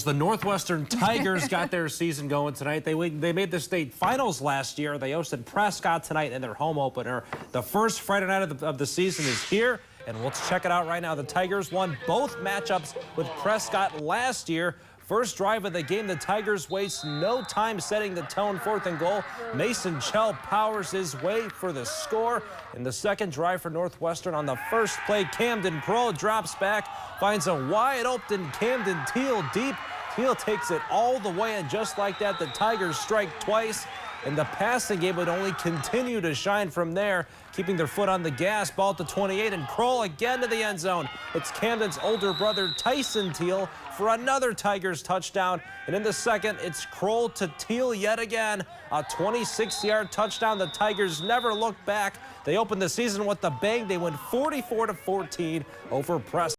The Northwestern Tigers got their season going tonight. They made the state finals last year. They hosted Prescott tonight in their home opener. The first Friday night of the season is here, and let's check it out right now. The Tigers won both matchups with Prescott last year. First drive of the game, the Tigers waste no time setting the tone. 4th and goal. Mason Chell powers his way for the score. In the second drive for Northwestern, on the first play, Camden Pro drops back, finds a wide open Camden Teal deep. Teal takes it all the way, and just like that, the Tigers strike twice. And the passing game would only continue to shine from there, keeping their foot on the gas. Ball to 28, and Kroll again to the end zone. It's Camden's older brother, Tyson Teal, for another Tigers touchdown. And in the second, it's Kroll to Teal yet again. A 26-yard touchdown. The Tigers never looked back. They opened the season with a bang. They win 44-14 over Prescott.